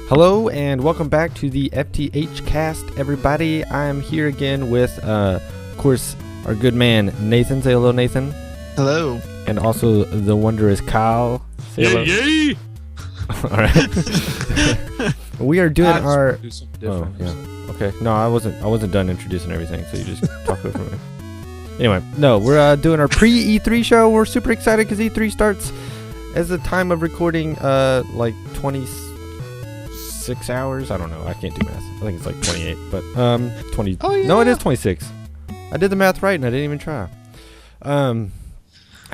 Hello and welcome back to the FTHcast, everybody. I'm here again with, of course, our good man Nathan. Say hello, Nathan. Hello. And also the wonderous Kyle. Say hello. Yay! All right. We are doing our. Oh, yeah. Okay. No, I wasn't done introducing everything, so you just talk over me. Anyway, no, we're doing our pre-E3 show. We're super excited because E3 starts as the time of recording, like 26 hours. I don't know. I can't do math. I think it's like 28, but 20. Oh, yeah. No, it is 26. I did the math right, and I didn't even try.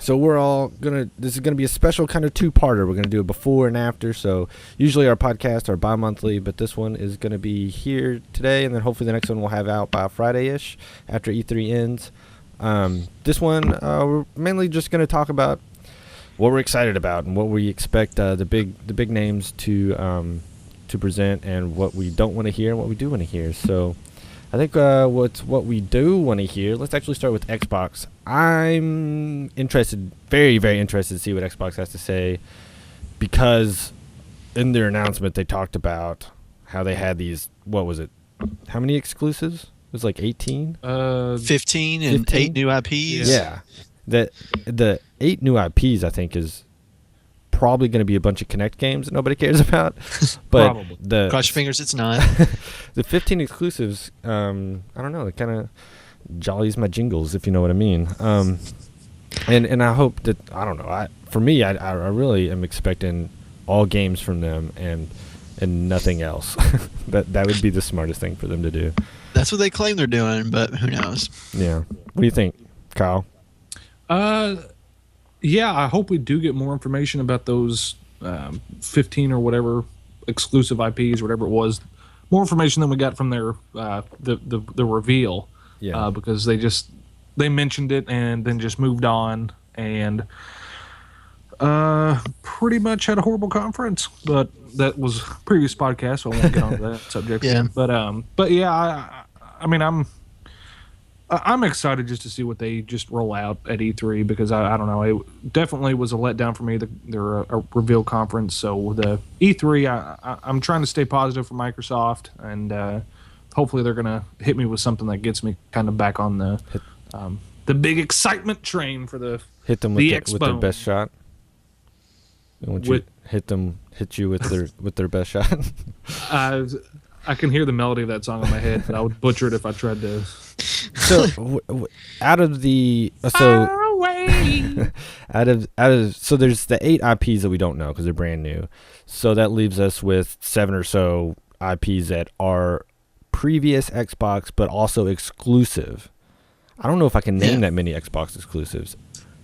So we're all gonna. This is gonna be a special kind of two-parter. We're gonna do a before and after. So usually our podcasts are bi-monthly, but this one is gonna be here today, and then hopefully the next one we'll have out by Friday-ish after E3 ends. This one we're mainly just gonna talk about what we're excited about and what we expect the big names to present, and what we don't want to hear and what we do want to hear. So I think what we do want to hear, let's actually start with Xbox. I'm interested, very, very interested to see what Xbox has to say, because in their announcement they talked about how they had these, what was it? How many exclusives? It was like 18? 15 and 15? 8 new IPs. Yeah. The 8 new IPs, I think, is probably going to be a bunch of Kinect games that nobody cares about. But Probably. Cross your fingers, it's not. the 15 exclusives, I don't know, it kind of jollies my jingles, if you know what I mean. And I hope that, I don't know, I really am expecting all games from them and nothing else. that would be the smartest thing for them to do. That's what they claim they're doing, but who knows? Yeah. What do you think, Kyle? Yeah, I hope we do get more information about those 15 or whatever exclusive IPs, whatever it was. More information than we got from their the reveal. Yeah. Because they mentioned it and then just moved on and pretty much had a horrible conference. But that was a previous podcast, so I won't get on that subject. Yeah. But yeah, I mean, I'm excited just to see what they just roll out at E3, because I don't know, it definitely was a letdown for me, their reveal conference. So the E3, I'm trying to stay positive for Microsoft, and hopefully they're gonna hit me with something that gets me kind of back on the big excitement train for the Hit them with their best shot. And once you hit you with their best shot. I can hear the melody of that song in my head, but I would butcher it if I tried to. So out of the Far away. out of so there's the 8 IPs that we don't know because they're brand new. So that leaves us with 7 or so IPs that are previous Xbox but also exclusive. I don't know if I can name that many Xbox exclusives.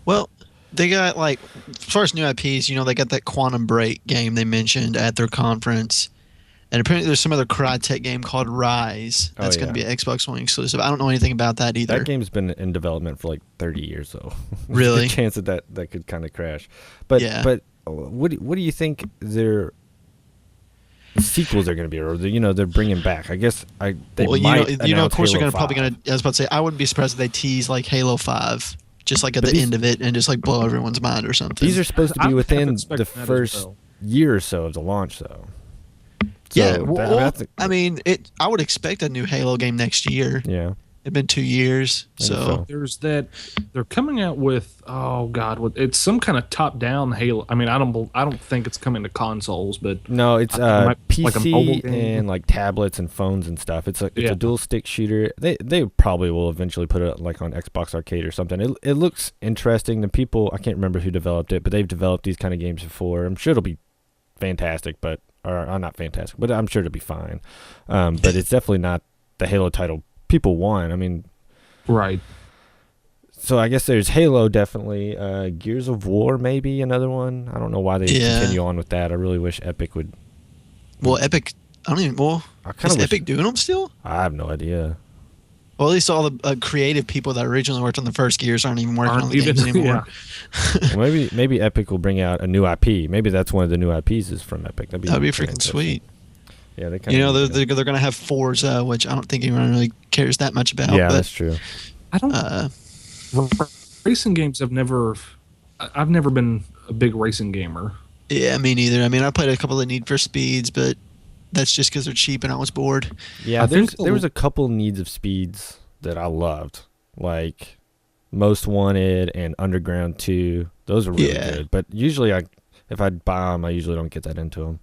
Well, they got, like, as far as new IPs, they got that Quantum Break game they mentioned at their conference. And apparently there's some other Crytek game called Rise that's going to be an Xbox One exclusive. I don't know anything about that either. That game's been in development for like 30 years, though. Really? There's a chance that could kind of crash. But what do you think their sequels are going to be, or they're bringing back? I guess they might. Of course Halo they're probably going to. I was about to say, I wouldn't be surprised if they tease like Halo 5, just like at the end of it, and just like blow everyone's mind or something. These are supposed to be within the first year or so of the launch, though. So I would expect a new Halo game next year. Yeah. It's been 2 years, so there's that. They're coming out with it's some kind of top-down Halo. I mean, I don't think it's coming to consoles, but no, it's PC like a mobile game. And like tablets and phones and stuff. It's a dual stick shooter. They probably will eventually put it like on Xbox Arcade or something. It looks interesting. The people, I can't remember who developed it, but they've developed these kind of games before. I'm sure it'll be fantastic, or not fantastic, but I'm sure it'll be fine. But it's definitely not the Halo title people want. I mean, right. So I guess there's Halo, definitely. Gears of War, maybe another one. I don't know why they continue on with that. I really wish Epic would. Well, Epic. I don't even. Well, is Epic doing them still? I have no idea. Well, at least all the creative people that originally worked on the first Gears aren't even working on the games anymore. Yeah. Well, maybe Epic will bring out a new IP. Maybe that's one of the new IPs is from Epic. That'd be freaking sweet. Yeah, they they're going to have Forza, which I don't think anyone really cares that much about. Yeah, that's true. I don't. Racing games I've never been a big racing gamer. Yeah, me neither. I mean, I played a couple of Need for Speeds, but that's just because they're cheap and I was bored. Yeah, there was a couple needs of speeds that I loved, like Most Wanted and Underground 2. Those are really good. But usually, if I buy them, I usually don't get that into them.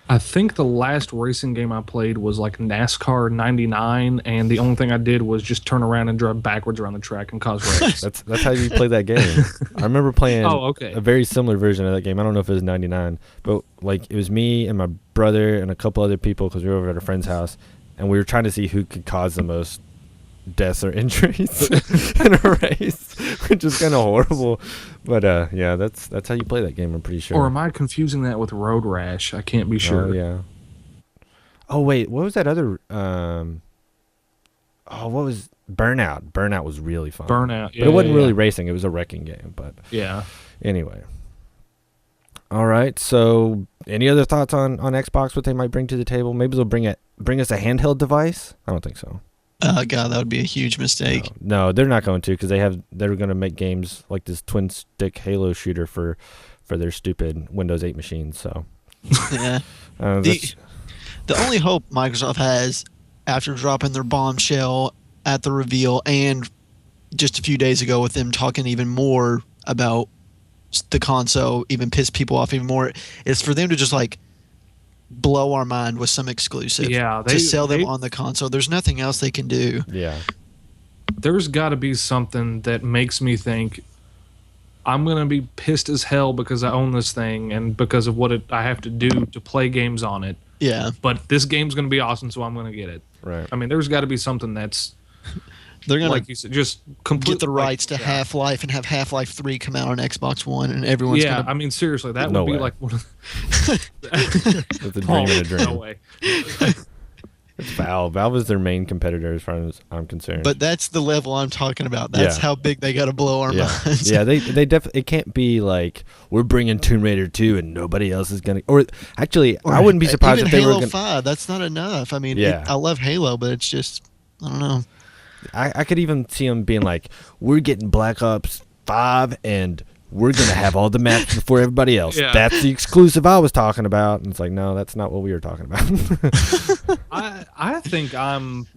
I think the last racing game I played was like NASCAR 99, and the only thing I did was just turn around and drive backwards around the track and cause wrecks. That's how you play that game. I remember playing a very similar version of that game. I don't know if it was 99, but like it was me and my brother and a couple other people because we were over at a friend's house, and we were trying to see who could cause the most deaths or injuries in a race, which is kind of horrible. But yeah, that's how you play that game, I'm pretty sure. Or am I confusing that with Road Rash? I can't be sure. Oh, yeah. Oh, wait, what was that other what was Burnout? Burnout was really fun. Burnout, yeah. But it wasn't really racing, it was a wrecking game, but yeah. Anyway. All right, so any other thoughts on Xbox, what they might bring to the table? Maybe they'll bring us a handheld device? I don't think so. God, that would be a huge mistake. No, they're not going to, because they're going to make games like this twin stick Halo shooter for their stupid Windows 8 machines. So yeah, the only hope Microsoft has after dropping their bombshell at the reveal and just a few days ago with them talking even more about the console, even piss people off even more, is for them to just like blow our mind with some exclusive. Yeah, to sell them on the console. There's nothing else they can do. Yeah. There's got to be something that makes me think I'm going to be pissed as hell because I own this thing and because of what I have to do to play games on it. Yeah. But this game's going to be awesome, so I'm going to get it. Right. I mean, there's got to be something that's they're going to, like you said, just get the rights to Half-Life and have Half-Life 3 come out on Xbox One, and everyone's going to... I mean, seriously, that no would be way. like one of That's a dream and a dream. No way. It's Valve. Valve is their main competitor as far as I'm concerned. But that's the level I'm talking about. That's how big they got to blow our minds. Yeah, they definitely. It can't be like we're bringing Tomb Raider 2 and nobody else is gonna. Or actually, I wouldn't be surprised even if they Halo were gonna. 5. That's not enough. I mean, Yeah. I love Halo, but it's just I don't know. I could even see them being like, we're getting Black Ops 5 and we're gonna have all the maps before everybody else. Yeah. That's the exclusive I was talking about. And it's like, no, that's not what we were talking about. I think I'm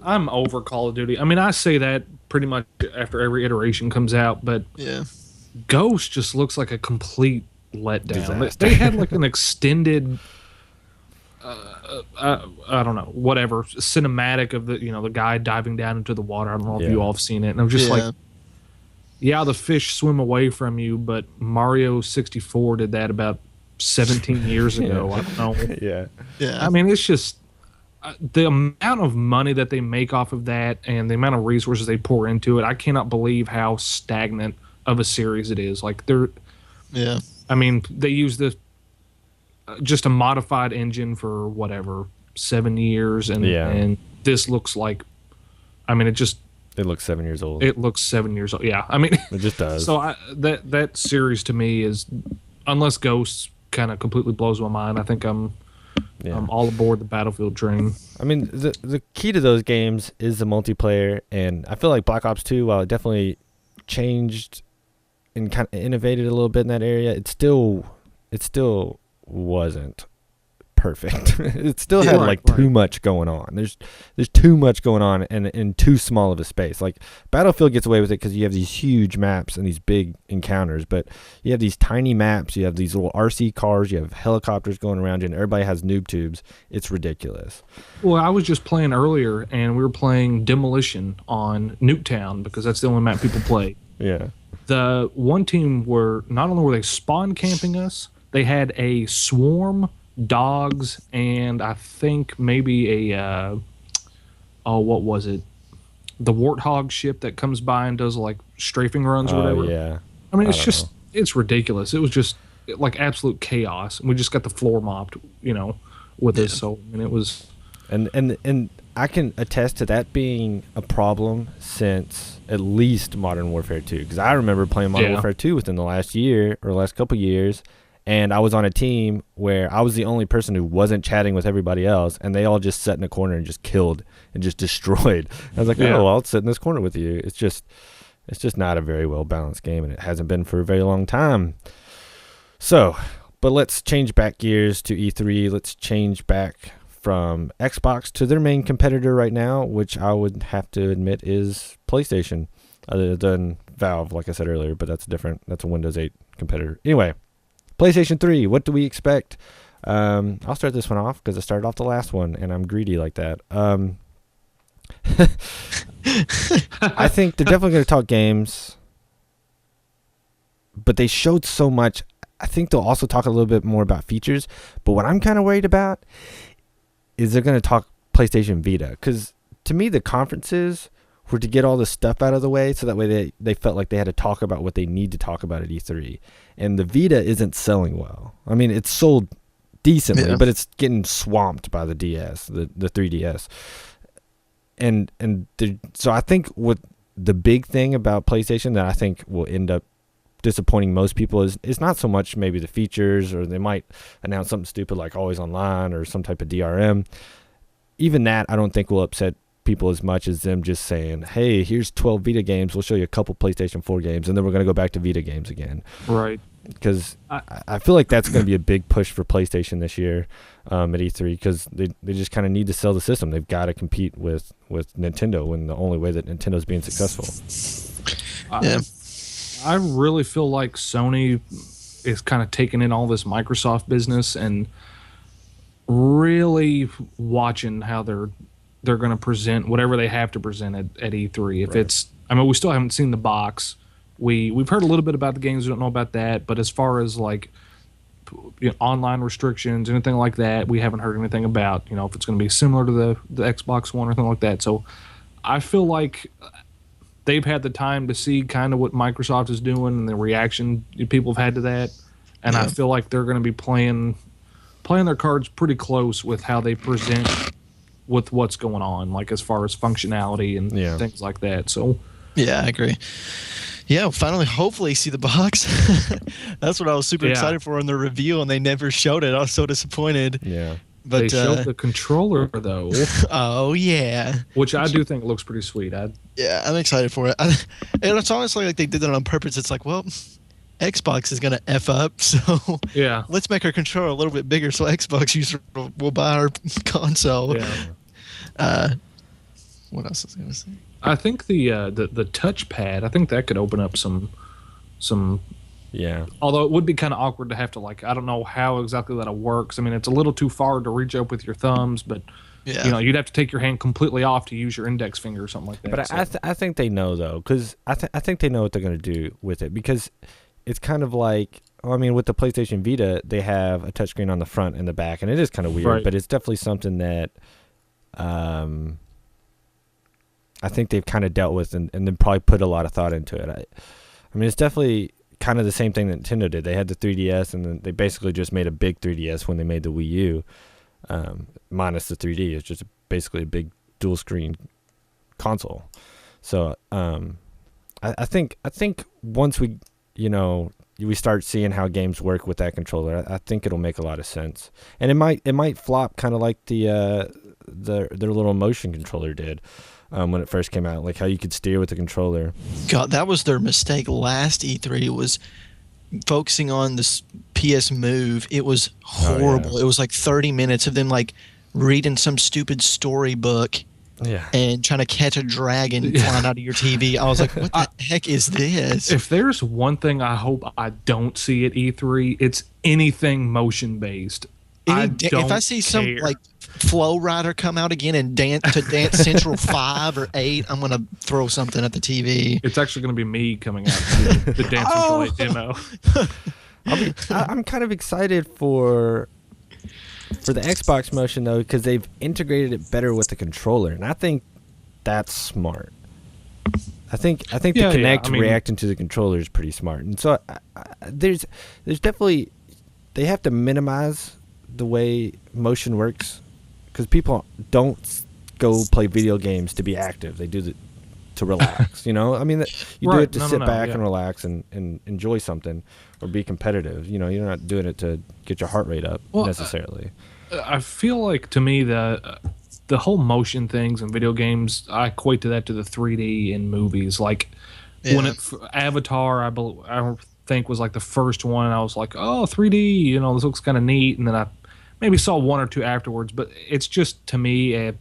over Call of Duty. I mean, I say that pretty much after every iteration comes out, but Yeah. Ghost just looks like a complete letdown. Disaster. They had like an extended, I don't know, whatever cinematic of the guy diving down into the water. I don't know if you all have seen it, and I'm just like, yeah, the fish swim away from you, but Mario 64 did that about 17 years ago. I don't know. Yeah. I mean, it's just the amount of money that they make off of that and the amount of resources they pour into it. I cannot believe how stagnant of a series it is. Like I mean, they use this just a modified engine for whatever 7 years, and this looks like, I mean, it looks 7 years old. It looks 7 years old. Yeah, I mean, it just does. So that series to me is, unless Ghosts kind of completely blows my mind, I think I'm all aboard the Battlefield train. I mean, the key to those games is the multiplayer, and I feel like Black Ops 2, while it definitely changed and kind of innovated a little bit in that area, it still wasn't perfect. It still had too much going on. There's too much going on in too small of a space. Like Battlefield gets away with it because you have these huge maps and these big encounters, but you have these tiny maps, you have these little RC cars, you have helicopters going around you, and everybody has noob tubes. It's ridiculous. Well, I was just playing earlier, and we were playing Demolition on Nuketown because that's the only map people play. Yeah. The one team not only were they spawn camping us, they had a swarm, dogs, and I think maybe what was it? The Warthog ship that comes by and does like strafing runs or whatever. Yeah. I mean, it's ridiculous. It was just like absolute chaos. And we just got the floor mopped, with this. So, I mean, it was. And I can attest to that being a problem since at least Modern Warfare 2. Because I remember playing Modern Warfare 2 within the last year or last couple years. And I was on a team where I was the only person who wasn't chatting with everybody else, and they all just sat in a corner and just killed and just destroyed. I was like, oh, well, I'll sit in this corner with you. It's just not a very well balanced game, and it hasn't been for a very long time. So, But let's change back gears to E3. Let's change back from Xbox to their main competitor right now, which I would have to admit is PlayStation, other than Valve, like I said earlier, but that's different. That's a Windows 8 competitor. Anyway, PlayStation 3, what do we expect? I'll start this one off because I started off the last one, and I'm greedy like that. I think they're definitely going to talk games, but they showed so much. I think they'll also talk a little bit more about features, but what I'm kind of worried about is they're going to talk PlayStation Vita, because to me the conferences were to get all this stuff out of the way so that way they felt like they had to talk about what they need to talk about at E3, and the Vita isn't selling well. I mean, it's sold decently, but it's getting swamped by the DS, the 3DS. So I think what the big thing about PlayStation that I think will end up disappointing most people is not so much maybe the features, or they might announce something stupid like always online or some type of DRM. Even that I don't think will upset people as much as them just saying, hey, here's 12 Vita games, we'll show you a couple PlayStation 4 games, and then we're going to go back to Vita games again. Right. Because I feel like that's going to be a big push for PlayStation this year at E3, because they just kind of need to sell the system. They've got to compete with Nintendo, and the only way that Nintendo's being successful. I really feel like Sony is kind of taking in all this Microsoft business and really watching how they're going to present whatever they have to present at E3. If it's, I mean, we still haven't seen the box. We've heard a little bit about the games. We don't know about that. But as far as like online restrictions, anything like that, we haven't heard anything about. If it's going to be similar to the Xbox One or anything like that. So I feel like they've had the time to see kind of what Microsoft is doing and the reaction people have had to that. And I feel like they're going to be playing their cards pretty close with how they present with what's going on, like as far as functionality and things like that. So yeah, I agree. Yeah, we'll finally, hopefully, see the box. That's what I was super excited for in the review, and they never showed it. I was so disappointed. Yeah. But they showed the controller, though. Oh, yeah. Which I do think looks pretty sweet. Yeah, I'm excited for it. And it's honestly like they did that on purpose. It's like, well, Xbox is going to F up, so let's make our controller a little bit bigger so Xbox users will buy our console. Yeah. What else was I going to say? I think the touchpad, I think that could open up some. Yeah. Although it would be kind of awkward to have to, like, I don't know how exactly that works. I mean, it's a little too far to reach up with your thumbs, but you'd have to take your hand completely off to use your index finger or something like that. But I think they know, though, because I think they know what they're going to do with it, because it's kind of like, I mean, with the PlayStation Vita, they have a touchscreen on the front and the back, and it is kind of weird, but it's definitely something that I think they've kind of dealt with and then probably put a lot of thought into it. I mean, it's definitely kind of the same thing that Nintendo did. They had the 3DS, and then they basically just made a big 3DS when they made the Wii U, minus the 3D. It's just basically a big dual screen console. So I think once we start seeing how games work with that controller, I think it'll make a lot of sense. And it might flop kind of like their little motion controller did. When it first came out, like how you could steer with the controller. God, that was their mistake last E3, was focusing on this PS Move. It was horrible. Oh, yeah. It was like 30 minutes of them like reading some stupid storybook and trying to catch a dragon flying out of your TV. I was like, what the heck is this? If there's one thing I hope I don't see at E3, it's anything motion-based. If I see some like Flow Rider come out again and Dance Central 5 or 8, I'm gonna throw something at the TV. It's actually gonna be me coming out to the Dance Central 8 demo. I'm kind of excited for the Xbox motion, though, because they've integrated it better with the controller, and I think that's smart. I think the Kinect reacting to the controller is pretty smart, and so there's definitely, they have to minimize the way motion works, because people don't go play video games to be active. They do it to relax. I mean, you do it to sit back and relax and enjoy something, or be competitive. You're not doing it to get your heart rate up necessarily. I feel like, to me, the whole motion things in video games, I equate to that to the 3D in movies. Like when Avatar, I think was like the first one. I was like, oh, 3D, you know, this looks kind of neat. And then I maybe saw one or two afterwards, but it's just, to me, a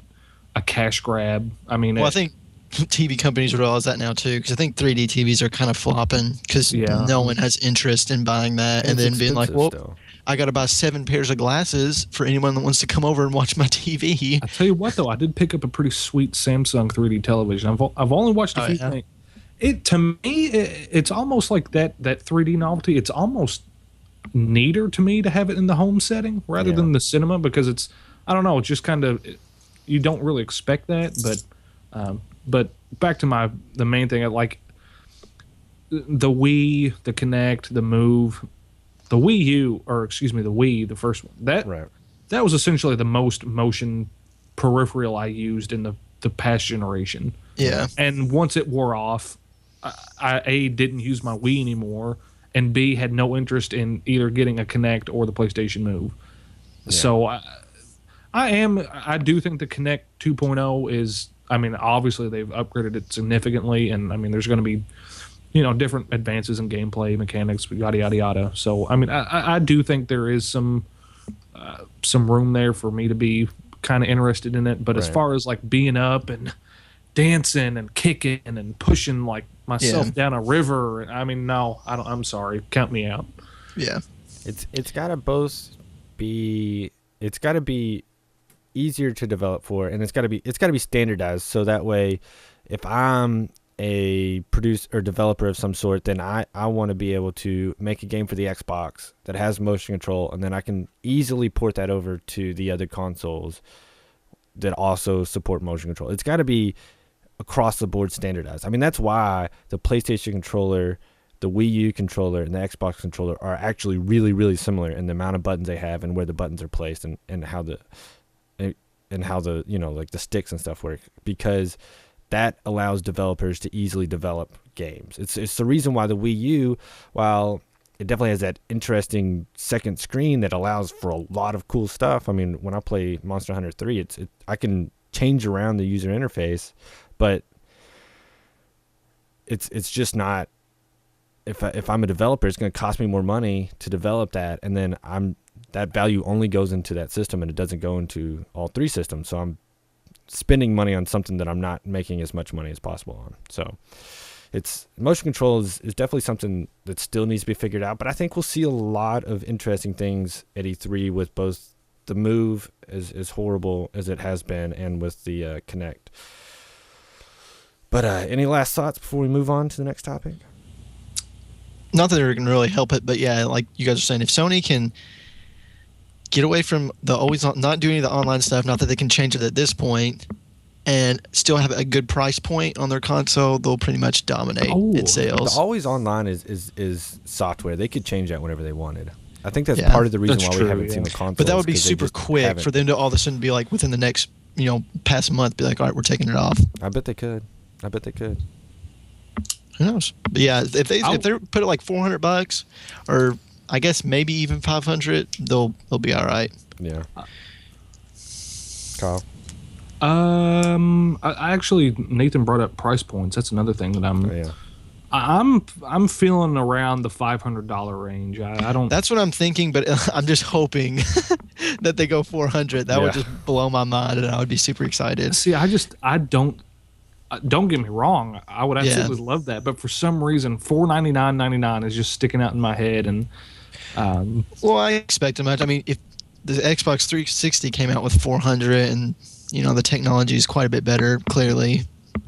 cash grab. I mean, I think TV companies realize that now too, because I think 3D TVs are kind of flopping because no one has interest in buying that, and then being like, well, still. I got to buy 7 pairs of glasses for anyone that wants to come over and watch my TV. I tell you what, though, I did pick up a pretty sweet Samsung 3D television. I've only watched a few things. To me, it's almost like that 3D novelty. It's almost neater to me to have it in the home setting rather than the cinema, because it's, I don't know, it's just kind of, you don't really expect that. But back to the main thing, I like the Wii, the Kinect, the Move, the Wii U, or excuse me, the Wii, the first one. That was essentially the most motion peripheral I used in the past generation. Yeah. And once it wore off, I A, didn't use my Wii anymore, and B, had no interest in either getting a Kinect or the PlayStation Move. Yeah. So I do think the Kinect 2.0 is, I mean, obviously they've upgraded it significantly, and I mean, there's going to be, you know, different advances in gameplay mechanics, yada yada yada. So I mean, I do think there is some room there for me to be kind of interested in it. But as far as like being up and dancing and kicking and pushing like myself down a river, I mean, no, I don't. I'm sorry, count me out. Yeah, it's got to both be. It's got to be easier to develop for, and it's got to be standardized, so that way if I'm a producer or developer of some sort, then I want to be able to make a game for the Xbox that has motion control, and then I can easily port that over to the other consoles that also support motion control. It's got to be across the board standardized. I mean, that's why the PlayStation controller, the Wii U controller, and the Xbox controller are actually really, really similar in the amount of buttons they have and where the buttons are placed, and how the you know, like the sticks and stuff work, because that allows developers to easily develop games. It's the reason why the Wii U, while it definitely has that interesting second screen that allows for a lot of cool stuff. I mean, when I play Monster Hunter 3, I can change around the user interface, but it's just not. If I'm a developer, it's going to cost me more money to develop that, and then that value only goes into that system, and it doesn't go into all 3 systems. So I'm spending money on something that I'm not making as much money as possible on. So it's motion control is definitely something that still needs to be figured out, but I think we'll see a lot of interesting things at E3 with both the Move, as horrible as it has been, and with the Kinect. But any last thoughts before we move on to the next topic? Not that it can really help it, but yeah, like you guys are saying, if Sony can get away from the always not doing the online stuff, not that they can change it at this point, and still have a good price point on their console, they'll pretty much dominate its sales. The always online is software. They could change that whenever they wanted. I think that's part of the reason why we haven't seen the console. But that would be super quick for them to all of a sudden be like, within the next, past month, be like, all right, we're taking it off. I bet they could. Who knows? But yeah, if they put it like $400, or I guess maybe even $500, they'll be all right. Yeah. Kyle. I actually, Nathan brought up price points. That's another thing that I'm feeling around the $500 range. I don't. That's what I'm thinking, but I'm just hoping that they go $400. That would just blow my mind, and I would be super excited. See, I don't. Don't get me wrong. I would absolutely love that, but for some reason, $499.99 is just sticking out in my head. And well, I expect much. I mean, if the Xbox 360 came out with $400, and the technology is quite a bit better, clearly.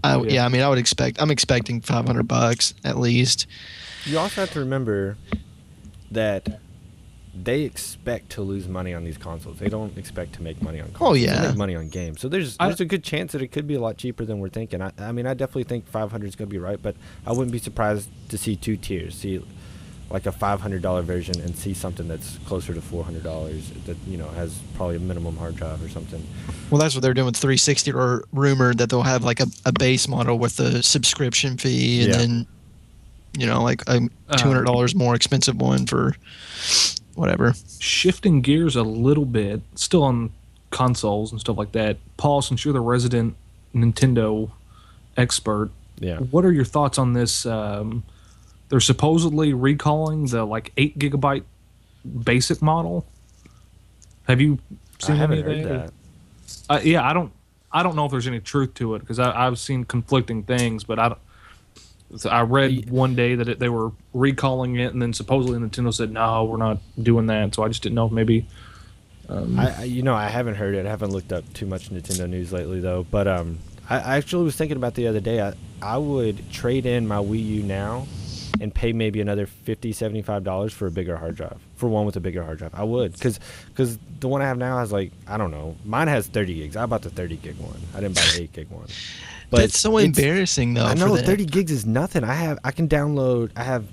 I mean, I'm expecting $500 at least. You also have to remember that they expect to lose money on these consoles. They don't expect to make money on consoles. Oh, yeah. They make money on games. So there's a good chance that it could be a lot cheaper than we're thinking. I mean, I definitely think $500 is going to be right, but I wouldn't be surprised to see 2 tiers. See like a $500 version and see something that's closer to $400 that, has probably a minimum hard drive or something. Well, that's what they're doing with 360, or rumored that they'll have like a base model with a subscription fee, and then, like a $200 more expensive one for whatever. Shifting gears a little bit, still on consoles and stuff like that. Paul, since you're the resident Nintendo expert, what are your thoughts on this they're supposedly recalling the like 8 gigabyte basic model. Have you seen any of that? Yeah, I don't know if there's any truth to it because I've seen conflicting things, but I read one day that they were recalling it, and then supposedly Nintendo said no, we're not doing that. So I just didn't know if maybe. I haven't heard it. I haven't looked up too much Nintendo news lately though. But I actually was thinking about the other day. I would trade in my Wii U now and pay maybe another $50, $75 for a bigger hard drive, for one with a bigger hard drive. I would, because the one I have now has like, I don't know, mine has 30 gigs. I bought the 30 gig one. I didn't buy the 8 gig one. But it's so embarrassing though. I know for 30 gigs is nothing. I can download. I have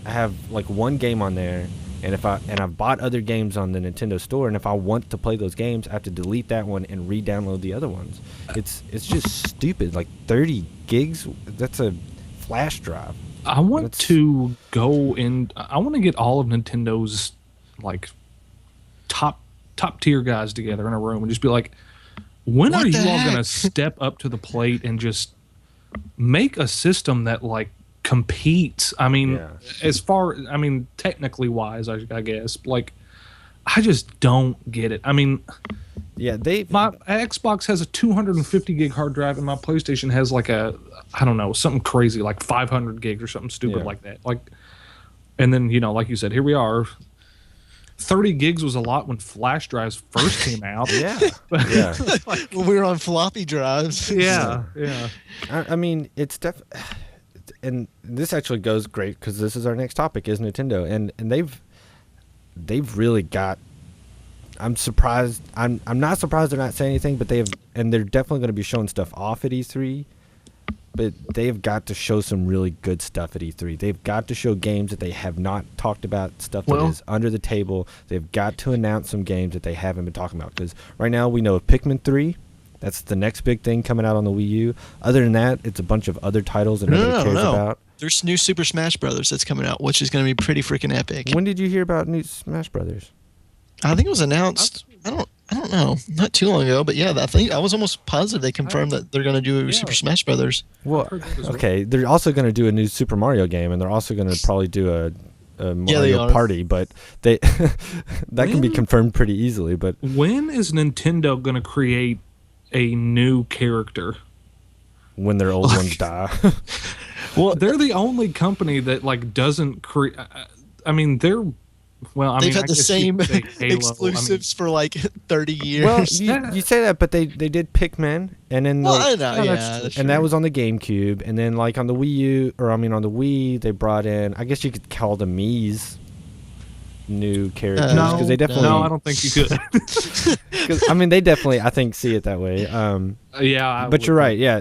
I have like one game on there, and I've bought other games on the Nintendo Store, and if I want to play those games, I have to delete that one and re-download the other ones. It's just stupid. Like 30 gigs, that's a flash drive. I want to get all of Nintendo's like top tier guys together in a room and just be like, when are you all going to step up to the plate and just make a system that like competes? I mean, technically wise, I guess. Like, I just don't get it. I mean, yeah, my Xbox has a 250 gig hard drive, and my PlayStation has like something crazy like 500 gigs or something stupid like that. Like, and then like you said, here we are. 30 gigs was a lot when flash drives first came out. Yeah. When we were on floppy drives. Yeah. I mean, it's and this actually goes great because this is our next topic is Nintendo, and they've really got. I'm surprised. I'm not surprised they're not saying anything, but they're definitely going to be showing stuff off at E3. But they've got to show some really good stuff at E3. They've got to show games that they have not talked about, stuff that is under the table. They've got to announce some games that they haven't been talking about. Because right now we know of Pikmin 3. That's the next big thing coming out on the Wii U. Other than that, it's a bunch of other titles that nobody cares about. There's new Super Smash Brothers that's coming out, which is going to be pretty freaking epic. When did you hear about new Smash Brothers? I think it was announced. I don't know, not too long ago, but yeah, I think I was almost positive they confirmed that they're going to do Super Smash Brothers. Well, okay, they're also going to do a new Super Mario game, and they're also going to probably do a Mario Party, but that can be confirmed pretty easily. But when is Nintendo going to create a new character? When their old ones die. Well, they're the only company that like doesn't create. I mean, they're. Well, they've had the same exclusives for like 30 years. Well, you say that, but they did Pikmin, and then that was on the GameCube, and then like on the Wii U, on the Wii, they brought in. I guess you could call them Mii's new characters because they definitely. No, I don't think you could. I mean, they definitely, I think, see it that way. But you're right. Yeah,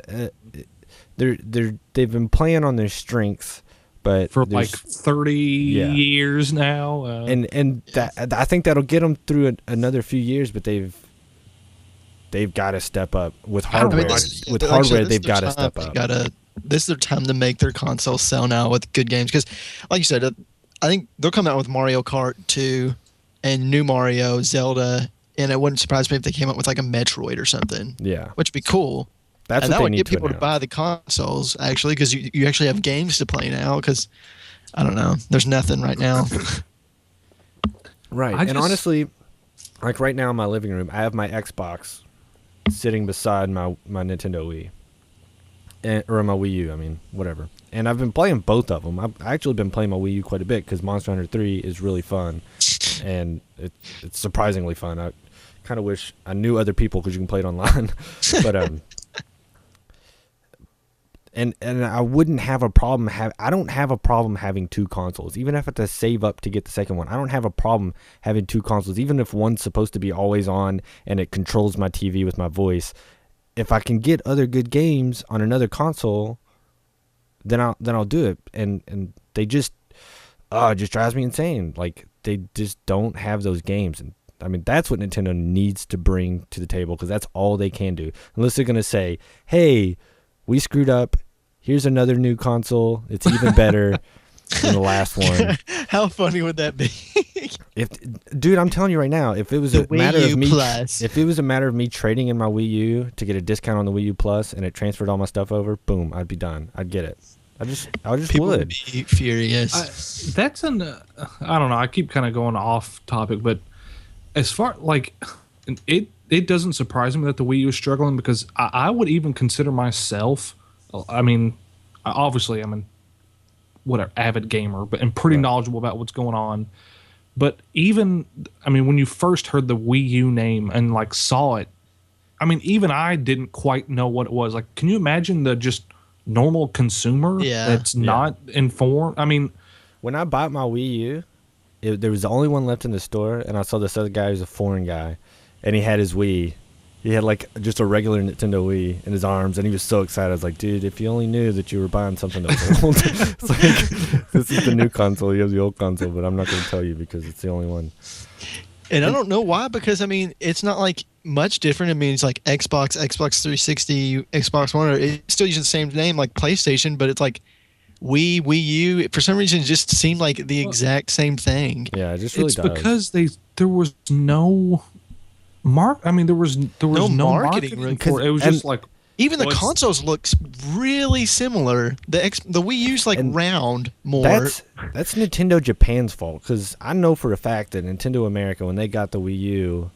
they've been playing on their strengths. But for like 30 years now, and that I think that'll get them through another few years. But they've got to step up with hardware. They've got to step up. This is their time to make their console sell now with good games. Because, like you said, I think they'll come out with Mario Kart 2 and new Mario, Zelda, and it wouldn't surprise me if they came up with like a Metroid or something. Yeah, which would be cool. That would get people to buy the consoles, actually, because you actually have games to play now, because, I don't know, there's nothing right now. Right. Honestly, like right now in my living room, I have my Xbox sitting beside my Nintendo Wii. Or my Wii U, I mean, whatever. And I've been playing both of them. I've actually been playing my Wii U quite a bit, because Monster Hunter 3 is really fun. And it's surprisingly fun. I kind of wish I knew other people, because you can play it online. But, And I wouldn't have a problem I don't have a problem having two consoles. Even if I have to save up to get the second one, I don't have a problem having two consoles. Even if one's supposed to be always on and it controls my TV with my voice, if I can get other good games on another console, then I'll do it. And they just it just drives me insane. Like they just don't have those games. And I mean, that's what Nintendo needs to bring to the table, because that's all they can do. Unless they're gonna say, "Hey, we screwed up. Here's another new console. It's even better than the last one." How funny would that be? Dude, I'm telling you right now, if it was a matter of me trading in my Wii U to get a discount on the Wii U Plus and it transferred all my stuff over, boom, I'd be done. I'd get it. I just People would. be furious. I don't know. I keep kind of going off topic, but as far it doesn't surprise me that the Wii U is struggling because I would even consider myself. I mean, obviously I'm an avid gamer, but I'm pretty knowledgeable about what's going on. But even, I mean, when you first heard the Wii U name and like saw it, I mean, even I didn't quite know what it was. Like, can you imagine the just normal consumer that's not informed? I mean, when I bought my Wii U, there was the only one left in the store, and I saw this other guy who's a foreign guy, and he had his Wii. He had like just a regular Nintendo Wii in his arms, and he was so excited. I was like, dude, if you only knew that you were buying something that was old. It's like, this is the new console. You have the old console, but I'm not going to tell you because it's the only one. And I don't know why, because I mean, it's not like much different. I mean, it's like Xbox 360, Xbox One, or it still uses the same name like PlayStation, but it's like Wii U. For some reason, it just seemed like the exact same thing. Yeah, it just really it's does. because there was no I mean, there was no marketing for it. It was just like even the consoles look really similar. The Wii U's like round more. That's Nintendo Japan's fault, because I know for a fact that Nintendo America, when they got the Wii U,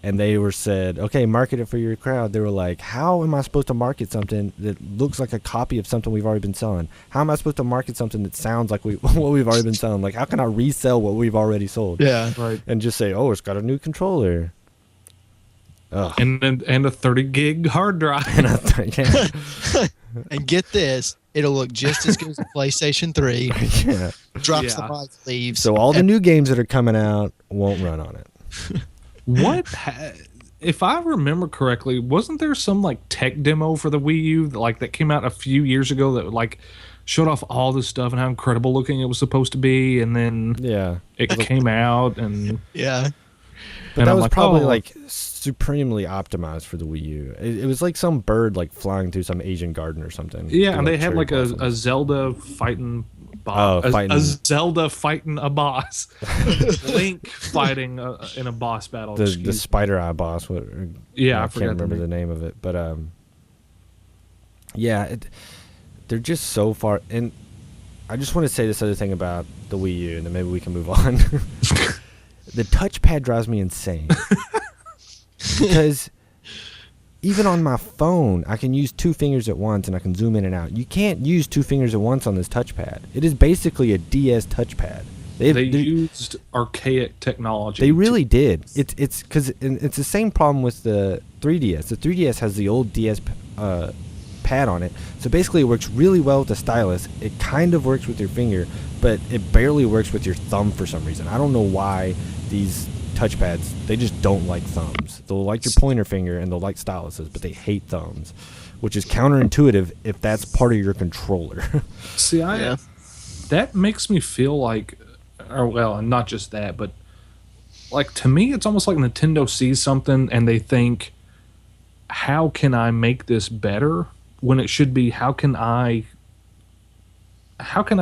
and they were said, okay, market it for your crowd, they were like, how am I supposed to market something that looks like a copy of something we've already been selling? How am I supposed to market something that sounds like what we've already been selling? Like, how can I resell what we've already sold? Yeah, right. And just say, oh, it's got a new controller. Ugh. And a 30 gig hard drive. And get this, it'll look just as good as a PlayStation 3. Yeah. Drops the box, leaves. So all the new games that are coming out won't run on it. If I remember correctly, wasn't there some like tech demo for the Wii U that came out a few years ago that like showed off all this stuff and how incredible looking it was supposed to be, and then it came out and But that was probably like supremely optimized for the Wii U. It was like some bird like flying through some Asian garden or something. Yeah, and they had like a Zelda fighting boss. A Zelda fighting a boss. Link fighting in a boss battle. The spider eye boss. I can't remember the name of it. But they're just so far. And I just want to say this other thing about the Wii U, and then maybe we can move on. The touchpad drives me insane. Because even on my phone, I can use two fingers at once and I can zoom in and out. You can't use two fingers at once on this touchpad. It is basically a DS touchpad. They used archaic technology. They really did. It's because it's the same problem with the 3DS. The 3DS has the old DS pad on it. So basically it works really well with the stylus. It kind of works with your finger, but it barely works with your thumb for some reason. I don't know why these touchpads, they just don't like thumbs. They'll like your pointer finger and they'll like styluses, but they hate thumbs, which is counterintuitive if that's part of your controller. See, that makes me feel like, and not just that, but like to me, it's almost like Nintendo sees something and they think, how can I make this better? When it should be, how can I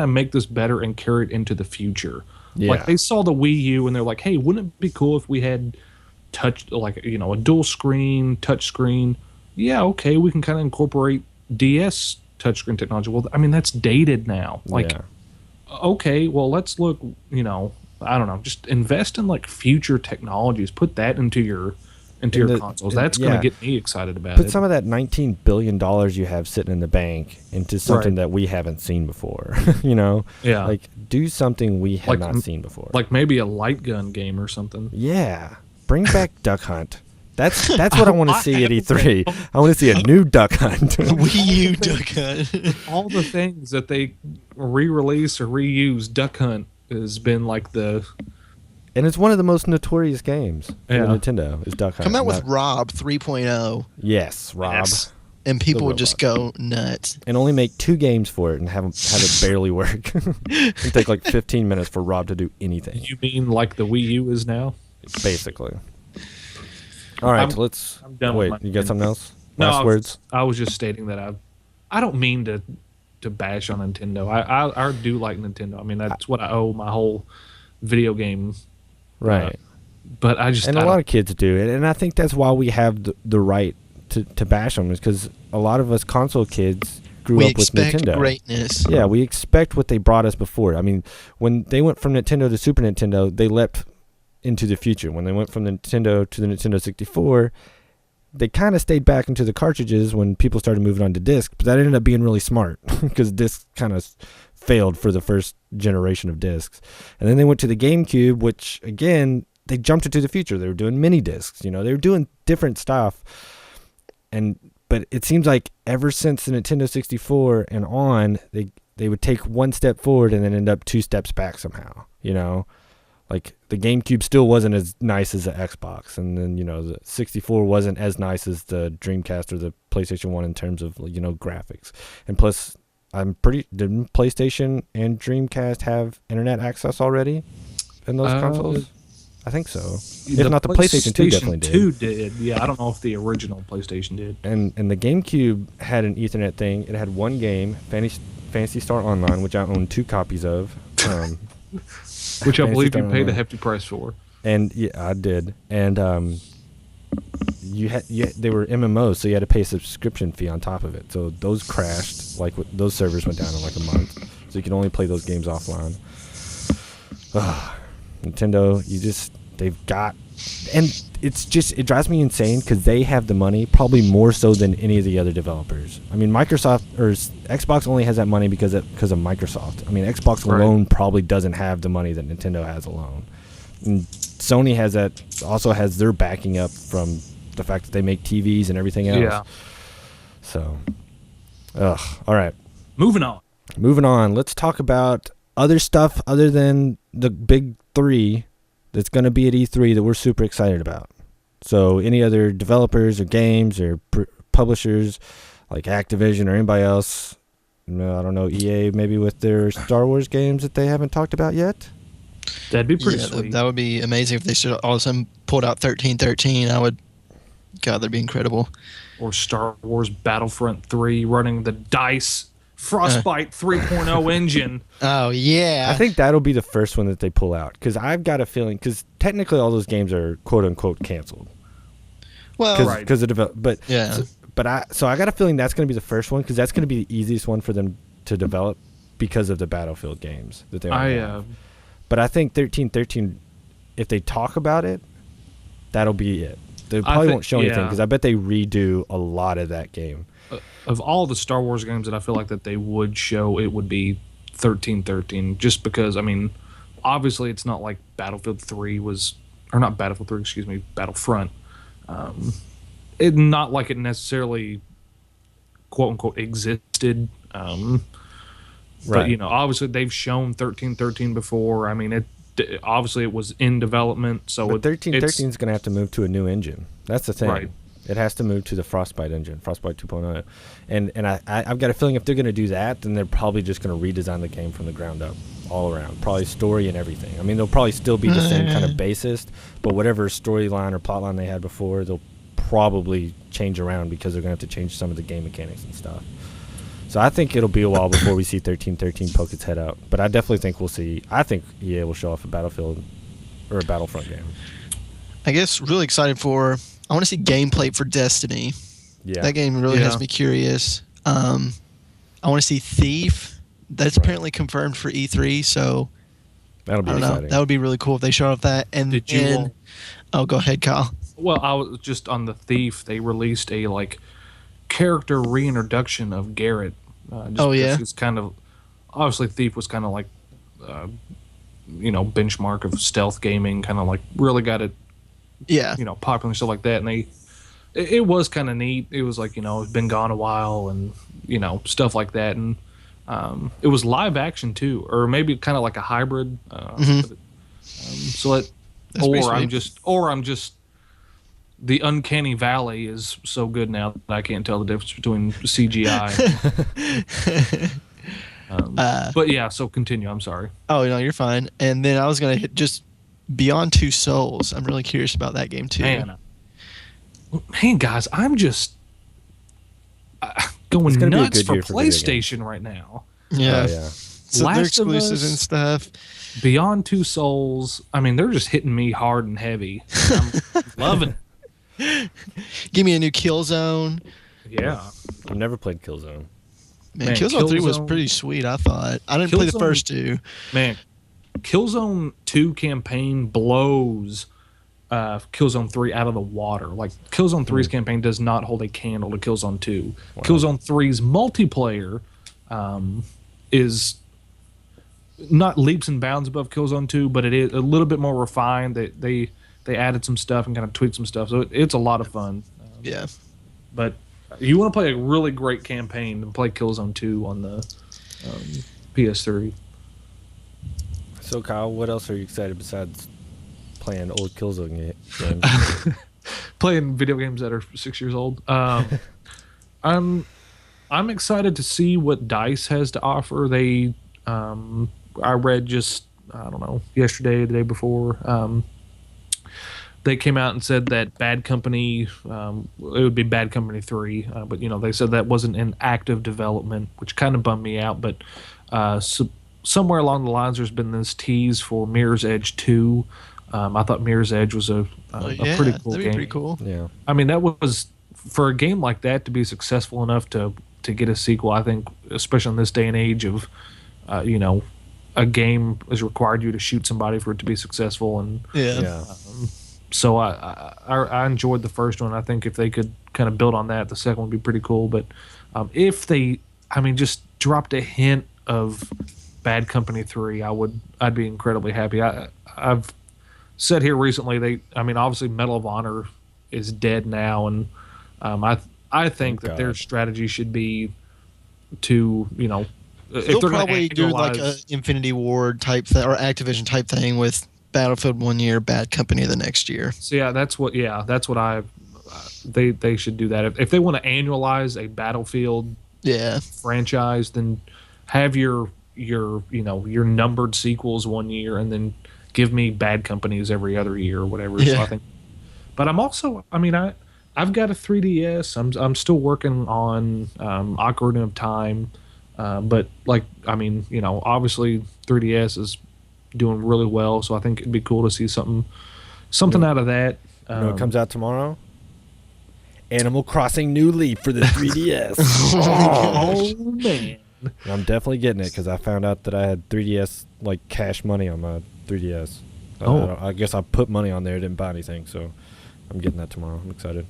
make this better and carry it into the future? Yeah. Like they saw the Wii U and they're like, hey, wouldn't it be cool if we had a dual screen, touch screen? Yeah, okay, we can kind of incorporate DS touchscreen technology. Well, I mean, that's dated now. Okay, well, let's look, I don't know, just invest in like future technologies. Put that into your consoles. That's going to get me excited about it. Put some of that $19 billion you have sitting in the bank into something that we haven't seen before. Yeah. Like, do something we have not seen before. Like maybe a light gun game or something. Yeah. Bring back Duck Hunt. That's what I want to see at E3. I want to see a new Duck Hunt. Wii U Duck Hunt. All the things that they re-release or reuse, Duck Hunt has been like the... And it's one of the most notorious games for Nintendo is Duck Hunt. Come out with Rob 3.0. Yes, Rob. Yes. And people would just go nuts. And only make 2 games for it and have it barely work. It'd take like 15 minutes for Rob to do anything. You mean like the Wii U is now? Basically. All right, I'm done wait, with you got something else? Last words? I was just stating that I don't mean to bash on Nintendo. I do like Nintendo. I mean, that's what I owe my whole video game. Right. But I just... And a lot of kids do it, and I think that's why we have the right to bash them, is because a lot of us console kids grew up with Nintendo. Greatness. Yeah, we expect what they brought us before. I mean, when they went from Nintendo to Super Nintendo, they leapt into the future. When they went from the Nintendo to the Nintendo 64, they kind of stayed back into the cartridges when people started moving on to disc, but that ended up being really smart because discs kind of failed for the first generation of discs. And then they went to the GameCube, which again, they jumped into the future. They were doing mini discs, they were doing different stuff. But it seems like ever since the Nintendo 64 and on, they would take one step forward and then end up 2 steps back somehow, Like the GameCube still wasn't as nice as the Xbox, and then the 64 wasn't as nice as the Dreamcast or the PlayStation 1 in terms of graphics. And plus, didn't PlayStation and Dreamcast have internet access already in those consoles? I think so. If not, the PlayStation 2 definitely did. 2 did. Yeah, I don't know if the original PlayStation did. And the GameCube had an Ethernet thing. It had one game, Phantasy Star Online, which I own 2 copies of. Which I believe you paid a hefty price for. And yeah, I did. And they were MMOs, so you had to pay a subscription fee on top of it. So those crashed. Those servers went down in a month. So you can only play those games offline. Nintendo, they've got, and it drives me insane because they have the money probably more so than any of the other developers. I mean, Microsoft or Xbox only has that money because of Microsoft. I mean, Xbox alone probably doesn't have the money that Nintendo has alone. And Sony also has their backing up from the fact that they make TVs and everything else. Yeah. So, all right. Moving on. Let's talk about other stuff other than the big 3 that's going to be at E3 that we're super excited about. So any other developers or games or publishers like Activision or anybody else, I don't know, EA maybe with their Star Wars games that they haven't talked about yet? That'd be pretty sweet. That would be amazing if they should all of a sudden pulled out 1313. God, that'd be incredible. Or Star Wars Battlefront 3 running the DICE Frostbite 3.0 engine. Oh, yeah. I think that'll be the first one that they pull out because I've got a feeling, because technically all those games are quote unquote canceled. Well, because of but yeah. So I got a feeling that's going to be the first one because that's going to be the easiest one for them to develop because of the Battlefield games that they have. But I think 1313, if they talk about it, that'll be it. They probably won't show anything because I bet they redo a lot of that game. Of all the Star Wars games that I feel like that they would show, it would be 1313. Just because, I mean, obviously it's not like Battlefield 3 was, or not Battlefield 3, excuse me, Battlefront. It not like it necessarily, quote unquote, existed. But obviously they've shown 1313 before. I mean, obviously it was in development. So 1313 is going to have to move to a new engine. That's the thing. Right. It has to move to the Frostbite engine, Frostbite 2.0. And I've got a feeling if they're going to do that, then they're probably just going to redesign the game from the ground up, all around. Probably story and everything. I mean, they'll probably still be the same kind of basis, but whatever storyline or plotline they had before, they'll probably change around because they're going to have to change some of the game mechanics and stuff. So I think it'll be a while before we see 1313 poke its head out. But I definitely think we'll see. I think EA will show off a Battlefield or a Battlefront game. I guess really excited for... I want to see gameplay for Destiny. Yeah. That game really has me curious. I want to see Thief. That's apparently confirmed for E3, so that'll be exciting. That would be really cool if they show off that. And oh, go ahead, Kyle. Well, I was just on the Thief. They released a character reintroduction of Garrett. It's kind of obviously Thief was kind of like benchmark of stealth gaming, kind of like really got it. Yeah. Popular and stuff like that. And it was kind of neat. It was like, it's been gone a while and, stuff like that. And it was live action too, or maybe kind of like a hybrid. I'm just, the uncanny valley is so good now that I can't tell the difference between CGI. But yeah, so continue. I'm sorry. Oh, no, you're fine. And then I was going to just Beyond Two Souls. I'm really curious about that game too. Man, guys, I'm just going nuts for PlayStation right now. Yeah. Oh, yeah. So they're exclusives and stuff. Beyond Two Souls. I mean, they're just hitting me hard and heavy. I'm loving it. Give me a new Killzone. Yeah. I've never played Killzone. Man, Killzone 3 was pretty sweet, I thought. I didn't play the first two. Man, Killzone 2 campaign blows Killzone 3 out of the water. Like, Killzone 3's campaign does not hold a candle to Killzone 2. Wow. Killzone 3's multiplayer is not leaps and bounds above Killzone 2, but it is a little bit more refined. They added some stuff and kind of tweaked some stuff, so it's a lot of fun. Yeah. But you want to play a really great campaign and play Killzone 2 on the PS3. So, Kyle, what else are you excited besides playing old Killzone games? Playing video games that are 6 years old. I'm excited to see what DICE has to offer. I read just, I don't know, yesterday, the day before, they came out and said that Bad Company, it would be Bad Company 3, but, they said that wasn't in active development, which kind of bummed me out. But somewhere along the lines, there's been this tease for Mirror's Edge 2. I thought Mirror's Edge was a pretty cool game. Pretty cool. Yeah. I mean, that was, for a game like that to be successful enough to get a sequel, I think, especially in this day and age of, a game has required you to shoot somebody for it to be successful. And so I enjoyed the first one. I think if they could kind of build on that, the second would be pretty cool. But if they, just dropped a hint of Bad Company 3, I'd be incredibly happy. I've said here recently, obviously Medal of Honor is dead now, and I think that their strategy should be to, they'll probably do like a Infinity Ward type thing or Activision type thing with Battlefield 1 year, Bad Company the next year. So that's what they should do that. If they want to annualize a Battlefield franchise, then have your numbered sequels 1 year and then give me Bad Companies every other year or whatever. Yeah. So I think, but I'm also, I've got a 3DS. I'm still working on Ocarina of Time. But obviously 3DS is doing really well, so I think it'd be cool to see something out of that. It comes out tomorrow. Animal Crossing New Leaf for the 3DS. Oh man! I'm definitely getting it because I found out that I had 3DS cash money on my 3DS. I guess I put money on there, didn't buy anything, so I'm getting that tomorrow. I'm excited.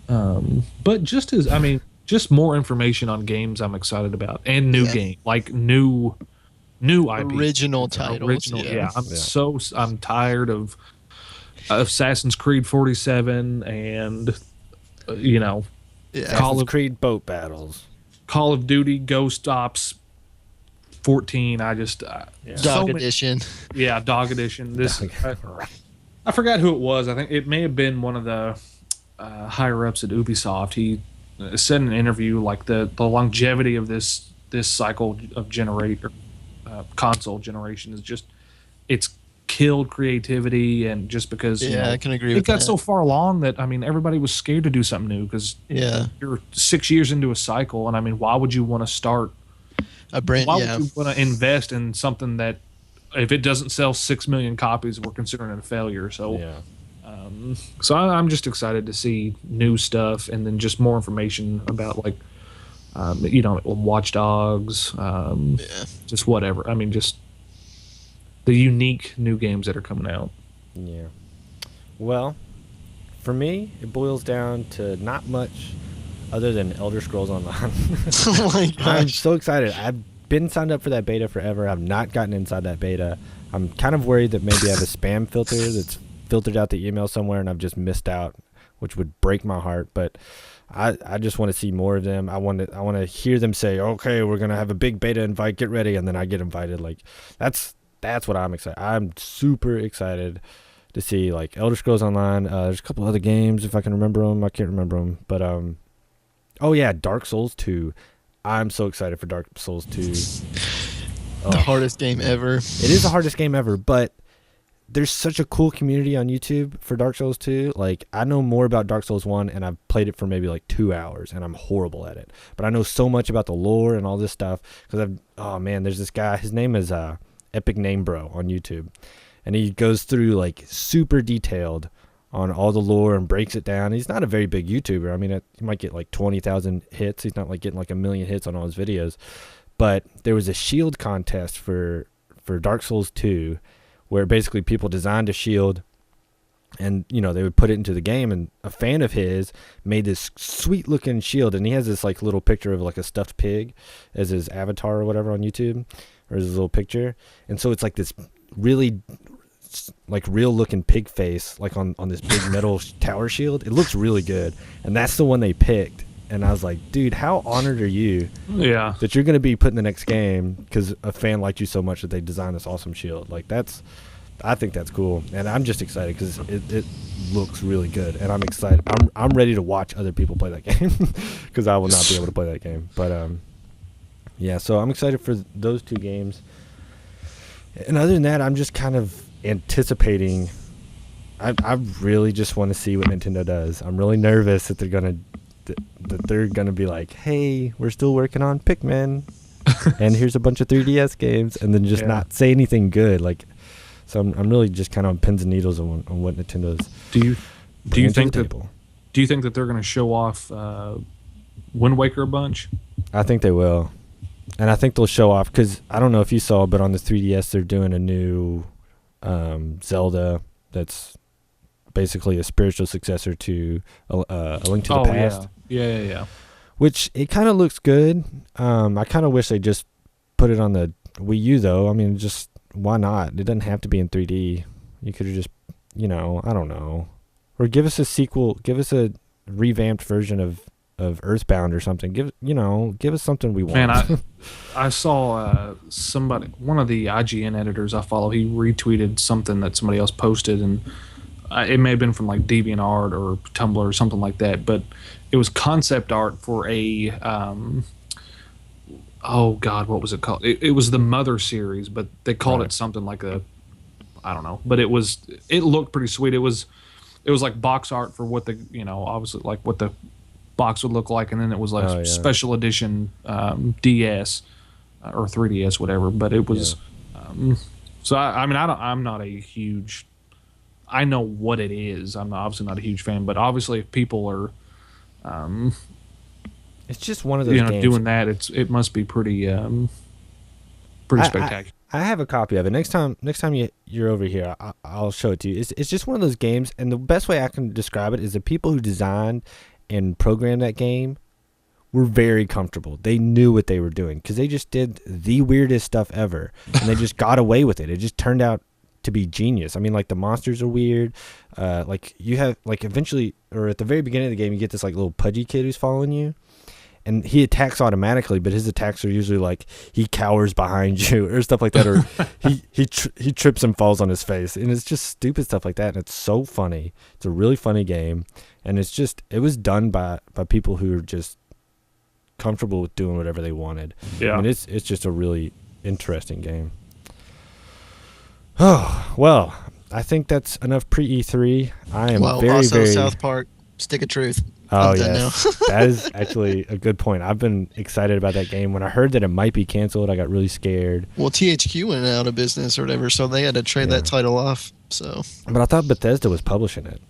But just more information on games I'm excited about, and new game, new IP, original titles. I'm tired of Assassin's Creed 47 and Call of Creed boat battles, Call of Duty Ghost Ops 14. Dog Edition. Yeah, Dog Edition. I forgot who it was. I think it may have been one of the higher ups at Ubisoft. He said in an interview the longevity of this cycle of console generation is just, it's killed creativity, and just because I can agree with it got so far along that everybody was scared to do something new because you're 6 years into a cycle, and why would you want to start a brand? Why would you want to invest in something that if it doesn't sell 6 million copies, we're considering it a failure? So so I'm just excited to see new stuff, and then just more information about Watch Dogs, just whatever. Just the unique new games that are coming out. Yeah. Well, for me, it boils down to not much other than Elder Scrolls Online. Oh my gosh. I'm so excited. I've been signed up for that beta forever. I've not gotten inside that beta. I'm kind of worried that maybe I have a spam filter that's filtered out the email somewhere and I've just missed out, which would break my heart. But I just want to see more of them. I want to hear them say, okay, we're gonna have a big beta invite, get ready, and then I get invited. That's what I'm excited. I'm super excited to see Elder Scrolls Online. There's a couple other games if I can remember them. I can't remember them, but Dark Souls 2. I'm so excited for Dark Souls 2. The hardest game ever. It is the hardest game ever, but there's such a cool community on YouTube for Dark Souls 2. I know more about Dark Souls 1, and I've played it for maybe 2 hours, and I'm horrible at it. But I know so much about the lore and all this stuff because there's this guy. His name is Epic Name Bro on YouTube, and he goes through super detailed on all the lore and breaks it down. He's not a very big YouTuber. I mean, he might get like 20,000 hits. He's not like getting like 1 million hits on all his videos. But there was a shield contest for Dark Souls 2 where basically people designed a shield and, you know, they would put it into the game, and a fan of his made this sweet looking shield, and he has this like little picture of like a stuffed pig as his avatar or whatever on YouTube, or his little picture. And so it's like this really like real looking pig face like on this big metal tower shield. It looks really good, and that's the one they picked. And I was like, dude, how honored are you that you're going to be put in the next game because a fan liked you so much that they designed this awesome shield. Like, I think that's cool, and I'm just excited because it looks really good, and I'm excited. I'm ready to watch other people play that game because I will not be able to play that game. But yeah, so I'm excited for those 2 games. And other than that, I'm just kind of anticipating. I really just want to see what Nintendo does. I'm really nervous that they're gonna be like, hey, we're still working on Pikmin, and here's a bunch of 3DS games, and then just not say anything good. Like, so I'm really just kind of on pins and needles on what Nintendo's. Do you think that they're gonna show off Wind Waker a bunch? I think they will, and I think they'll show off because I don't know if you saw, but on the 3DS they're doing a new Zelda that's basically a spiritual successor to A Link to the Past. Yeah. Which it kind of looks good. I kind of wish they just put it on the Wii U though. I mean, just why not? It doesn't have to be in 3D. You could have just, you know, I don't know, or give us a sequel. Give us a revamped version of Earthbound or something. Give us something we want. Man, I saw one of the IGN editors I follow. He retweeted something that somebody else posted, and it may have been from like DeviantArt or Tumblr or something like that, but it was concept art for a oh god, what was it called? It was the Mother series, but they called it something like I don't know, but it looked pretty sweet. It was like box art for what the, you know, obviously like what the box would look like, and then it was like special edition DS or 3DS, whatever. But it was so I mean I'm not a huge. I know what it is. I'm obviously not a huge fan, but obviously if people are, it's just one of those games. Doing that, it must be pretty spectacular. I have a copy of it. Next time you're over here, I'll show it to you. It's just one of those games, and the best way I can describe it is the people who designed and programmed that game were very comfortable. They knew what they were doing because they just did the weirdest stuff ever, and they just got away with it. It just turned out to be genius. I mean, like the monsters are weird. Like you have like eventually, or at the very beginning of the game, you get this like little pudgy kid who's following you, and he attacks automatically, but his attacks are usually like he cowers behind you or stuff like that, or he trips and falls on his face, and it's just stupid stuff like that. And it's so funny. It's a really funny game, and it was done by people who are just comfortable with doing whatever they wanted. Yeah, I mean, it's just a really interesting game. Oh, well, I think that's enough pre-E3. I am very South Park, Stick of Truth. Oh, yes. That is actually a good point. I've been excited about that game. When I heard that it might be canceled, I got really scared. Well, THQ went out of business or whatever, so they had to trade that title off. So, but I thought Bethesda was publishing it.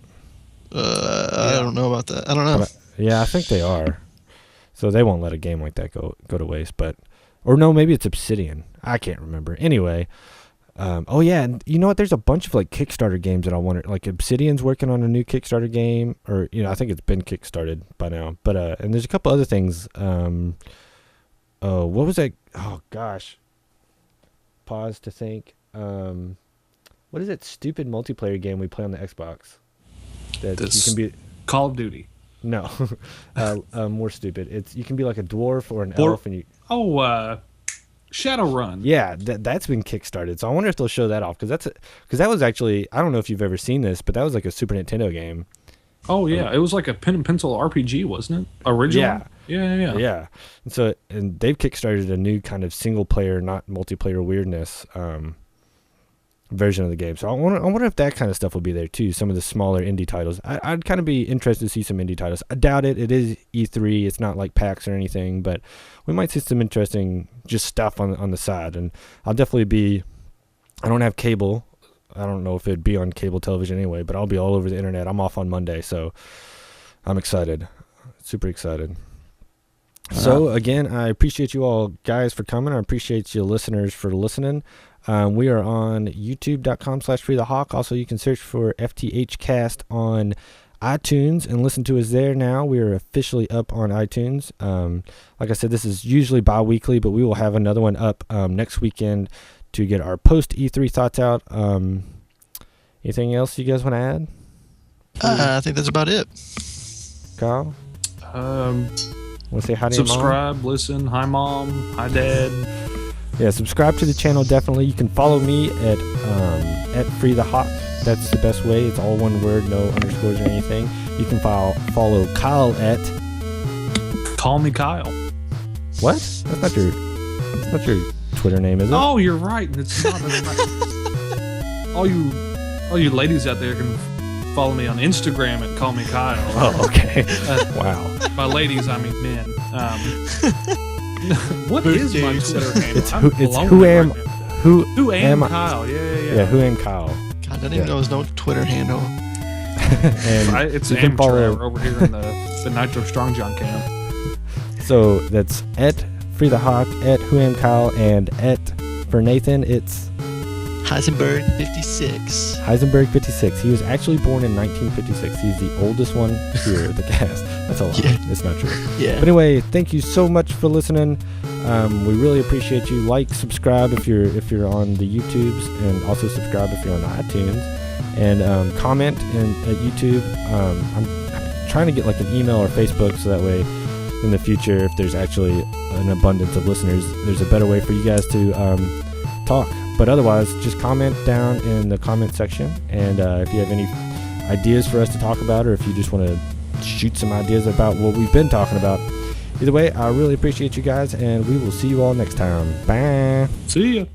I don't know about that. I don't know. Yeah, I think they are. So they won't let a game like that go to waste. Or no, maybe it's Obsidian. I can't remember. Anyway. Oh yeah, and you know what? There's a bunch of like Kickstarter games that I wonder. Like Obsidian's working on a new Kickstarter game, or I think it's been kickstarted by now. But and there's a couple other things. Oh, what was that? Oh gosh. Pause to think. What is that stupid multiplayer game we play on the Xbox? That you can be Call of Duty. No, more stupid. You can be like a dwarf or an elf, and you. Shadowrun. Yeah, that's been kickstarted. So I wonder if they'll show that off because that was actually, I don't know if you've ever seen this, but that was like a Super Nintendo game. Oh yeah, it was like a pen and pencil RPG, wasn't it? Original. Yeah. And they've kickstarted a new kind of single player, not multiplayer weirdness version of the game. So I wonder if that kind of stuff will be there too. Some of the smaller indie titles. I'd kind of be interested to see some indie titles. I doubt it. It is E3. It's not like PAX or anything, but we might see some interesting just stuff on the side. And I'll definitely be. I don't have cable, I don't know if it'd be on cable television anyway, but I'll be all over the internet. I'm off on Monday, so I'm excited. Super excited. So, again, I appreciate you all guys for coming. I appreciate you listeners for listening. We are on youtube.com/FreeTheHawk. Also, you can search for FTHcast on iTunes and listen to us there now. We are officially up on iTunes. Like I said, this is usually bi-weekly, but we will have another one up next weekend to get our post-E3 thoughts out. Anything else you guys want to add? I think that's about it. Kyle? Want to say hi to your mom? Subscribe, listen. Hi, Mom. Hi, Dad. Yeah, subscribe to the channel, definitely. You can follow me at FreeTheHawk. That's the best way. It's all one word, no underscores or anything. You can follow Kyle at... Call me Kyle. What? That's not your Twitter name, is it? Oh, you're right. It's not. all you ladies out there can follow me on Instagram and call me Kyle. Oh, okay. Wow. By ladies, I mean men. What is my Twitter handle? Who am Kyle? Yeah. Yeah, who am Kyle? God, I didn't even know his no Twitter handle. And it's you an can amateur follow over here in the Nitro Strong John camp. So that's at FreeTheHawk, at who am Kyle, and for Nathan, it's Heisenberg 56. Heisenberg 56. He was actually born in 1956. He's the oldest one here at the cast. That's a lie. Yeah. It's not true. Yeah. But anyway, thank you so much for listening. We really appreciate you. Like, subscribe if you're on the YouTubes, and also subscribe if you're on the iTunes, and comment at YouTube. I'm trying to get like an email or Facebook, so that way in the future, if there's actually an abundance of listeners, there's a better way for you guys to talk. But otherwise, just comment down in the comment section, and if you have any ideas for us to talk about, or if you just want to shoot some ideas about what we've been talking about. Either way, I really appreciate you guys, and we will see you all next time. Bye. See ya.